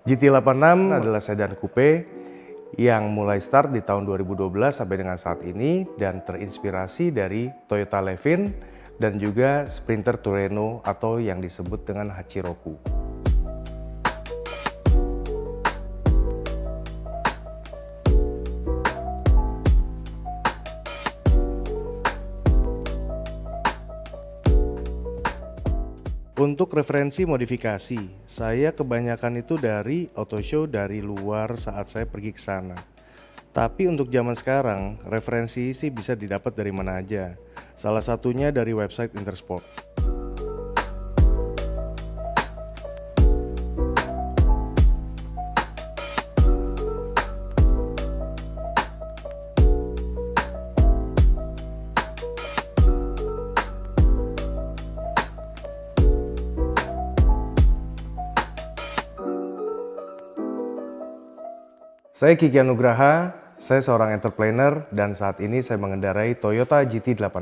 GT86 adalah sedan coupe yang mulai start di tahun 2012 sampai dengan saat ini dan terinspirasi dari Toyota Levin dan juga Sprinter Tureno atau yang disebut dengan Hachiroku. Untuk referensi modifikasi, saya kebanyakan itu dari auto show dari luar saat saya pergi ke sana. Tapi untuk zaman sekarang, referensi sih bisa didapat dari mana aja. Salah satunya dari website Intersport. Saya Kiki Anugraha, saya seorang entrepreneur dan saat ini saya mengendarai Toyota GT86.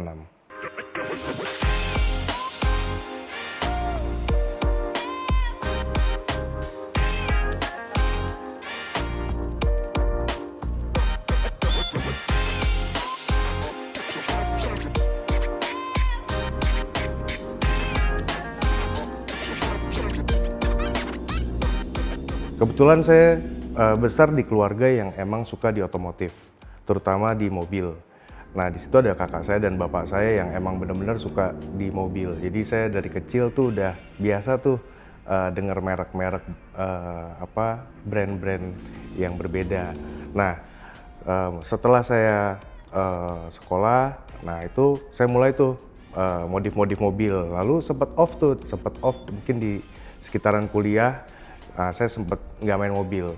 Kebetulan saya besar di keluarga yang emang suka di otomotif, terutama di mobil. Nah, di situ ada kakak saya dan bapak saya yang emang benar-benar suka di mobil. Jadi saya dari kecil tuh udah biasa tuh dengar merek-merek brand-brand yang berbeda. Nah, setelah saya sekolah, nah itu saya mulai tuh modif-modif mobil. Lalu sempat off mungkin di sekitaran kuliah. Nah, saya sempat nggak main mobil.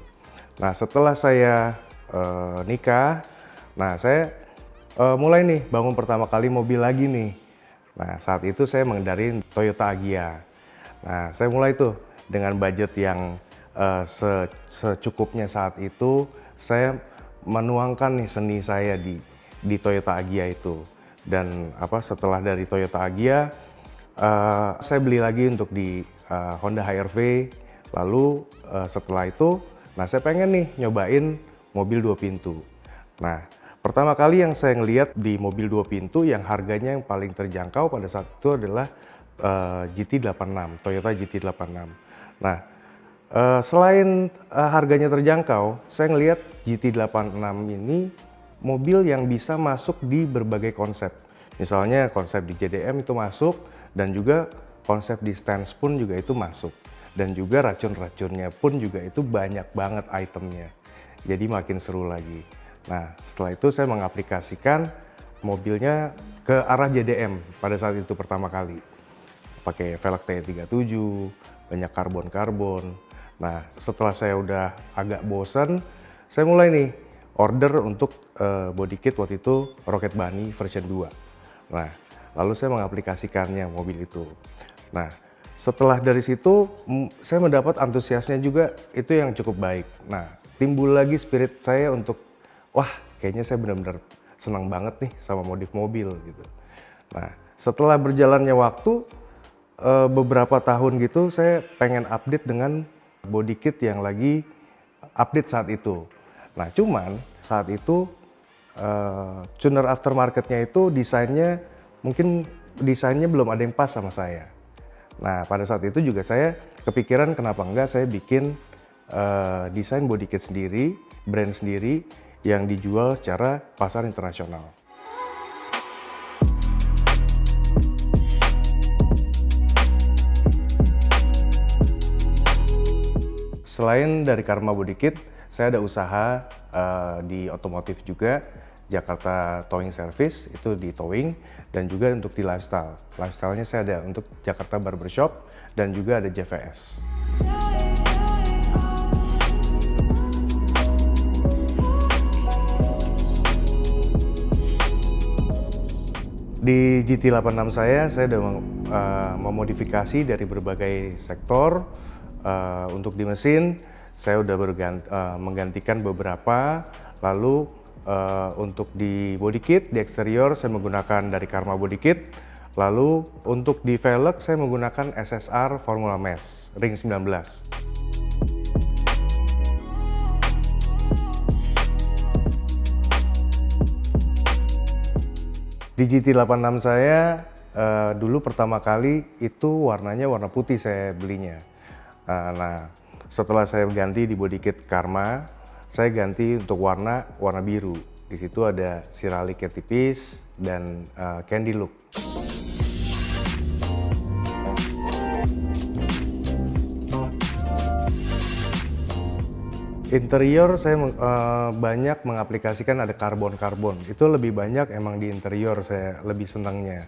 Nah, setelah saya nikah, nah saya mulai nih bangun pertama kali mobil lagi nih. Nah, saat itu saya mengendarai Toyota Agya. Nah, saya mulai tuh dengan budget yang secukupnya saat itu, saya menuangkan nih seni saya di Toyota Agya itu. Dan setelah dari Toyota Agya, saya beli lagi untuk di Honda HR-V. Lalu setelah itu, nah saya pengen nih nyobain mobil 2 pintu. Nah, pertama kali yang saya ngeliat di mobil 2 pintu yang harganya yang paling terjangkau pada saat itu adalah GT86, Toyota GT86. Nah, selain harganya terjangkau, saya ngeliat GT86 ini mobil yang bisa masuk di berbagai konsep. Misalnya konsep di JDM itu masuk dan juga konsep di Stance pun juga itu masuk. Dan juga racun-racunnya pun juga itu banyak banget itemnya. Jadi makin seru lagi. Nah, setelah itu saya mengaplikasikan mobilnya ke arah JDM pada saat itu pertama kali. Pakai velg T37, banyak karbon-karbon. Nah, setelah saya udah agak bosan, saya mulai nih order untuk body kit waktu itu Rocket Bunny version 2. Nah, lalu saya mengaplikasikannya mobil itu. Nah, setelah dari situ, saya mendapat antusiasnya juga itu yang cukup baik. Nah, timbul lagi spirit saya untuk, wah kayaknya saya benar-benar senang banget nih sama modif mobil gitu. Nah, setelah berjalannya waktu, beberapa tahun gitu, saya pengen update dengan body kit yang lagi update saat itu. Nah, cuman saat itu, tuner aftermarketnya itu mungkin desainnya belum ada yang pas sama saya. Nah, pada saat itu juga saya kepikiran kenapa enggak saya bikin desain body kit sendiri, brand sendiri yang dijual secara pasar internasional. Selain dari Karma Body Kit, saya ada usaha di otomotif juga, Jakarta Towing Service itu di towing, dan juga untuk di lifestyle. Lifestyle-nya saya ada untuk Jakarta Barbershop dan juga ada JVS. Di GT86 saya udah memodifikasi dari berbagai sektor. Untuk di mesin, saya udah menggantikan beberapa, lalu untuk di body kit, di eksterior saya menggunakan dari Karma Body Kit. Lalu untuk di velg saya menggunakan SSR Formula Mesh Ring 19. Di GT86 saya dulu pertama kali itu warnanya warna putih saya belinya. Nah, setelah saya ganti di body kit Karma, saya ganti untuk warna biru. Di situ ada siralik yang tipis dan candy look. Interior saya banyak mengaplikasikan ada karbon. Itu lebih banyak emang di interior saya lebih senangnya.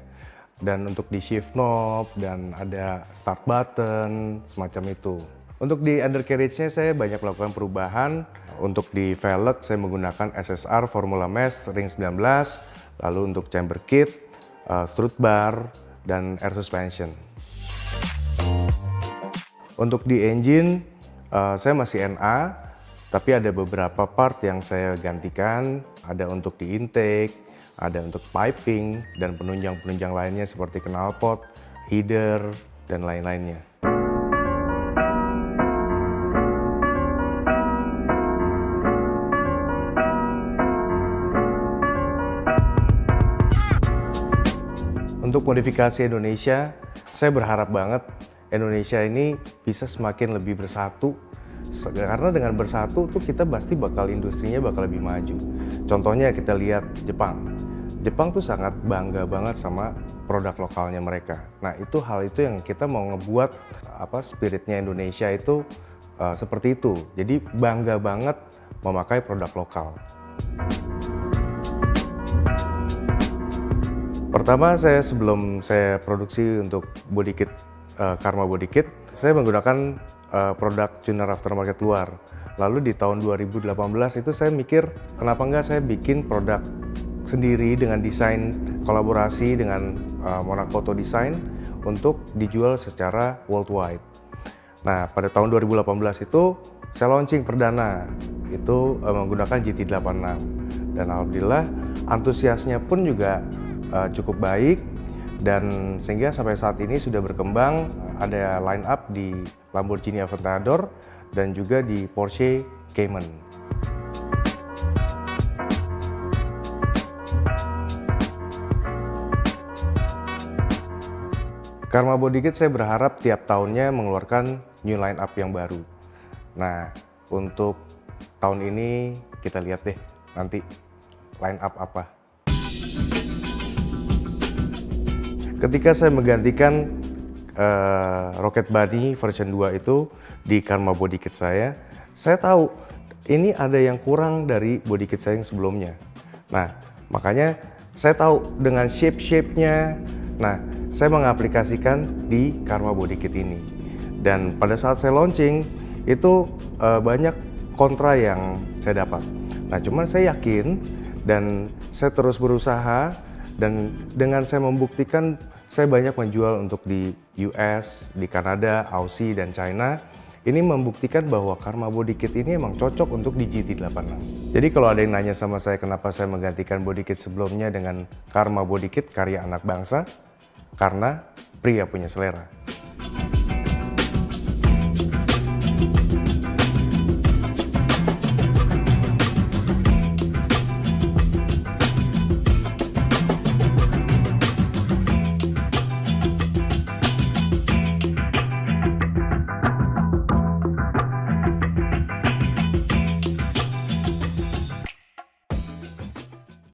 Dan untuk di shift knob dan ada start button semacam itu. Untuk di undercarriage-nya saya banyak melakukan perubahan. Untuk di velg saya menggunakan SSR Formula Mesh ring 19. Lalu untuk chamber kit, strut bar, dan air suspension. Untuk di engine saya masih NA. Tapi ada beberapa part yang saya gantikan, ada untuk di intake, ada untuk piping, dan penunjang-penunjang lainnya seperti knalpot, header, dan lain-lainnya. Untuk modifikasi Indonesia, saya berharap banget Indonesia ini bisa semakin lebih bersatu. Karena dengan bersatu tuh kita pasti industrinya bakal lebih maju. Contohnya kita lihat Jepang. Jepang tuh sangat bangga banget sama produk lokalnya mereka. Nah itu hal itu yang kita mau ngebuat spiritnya Indonesia itu seperti itu. Jadi bangga banget memakai produk lokal. Pertama sebelum saya produksi untuk body kit Karma body kit, saya menggunakan produk tuner aftermarket luar. Lalu di tahun 2018 itu saya mikir kenapa enggak saya bikin produk sendiri dengan desain kolaborasi dengan Monaco Design untuk dijual secara worldwide. Nah pada tahun 2018 itu saya launching perdana itu menggunakan GT86 dan alhamdulillah antusiasnya pun juga cukup baik. Dan sehingga sampai saat ini sudah berkembang, ada line up di Lamborghini Aventador dan juga di Porsche Cayman. Karma Body Kit saya berharap tiap tahunnya mengeluarkan new line up yang baru. Nah, untuk tahun ini kita lihat deh nanti line up apa. Ketika saya menggantikan Rocket Bunny version 2 itu di Karma Body Kit saya tahu ini ada yang kurang dari body kit saya yang sebelumnya. Nah, makanya saya tahu dengan shape-nya, nah saya mengaplikasikan di Karma Body Kit ini. Dan pada saat saya launching, itu banyak kontra yang saya dapat. Nah, cuman saya yakin dan saya terus berusaha. Dan dengan saya membuktikan, saya banyak menjual untuk di US, di Kanada, Aussie, dan China. Ini membuktikan bahwa Karma Body Kit ini emang cocok untuk di GT86. Jadi kalau ada yang nanya sama saya kenapa saya menggantikan body kit sebelumnya dengan Karma Body Kit karya anak bangsa, karena pria punya selera.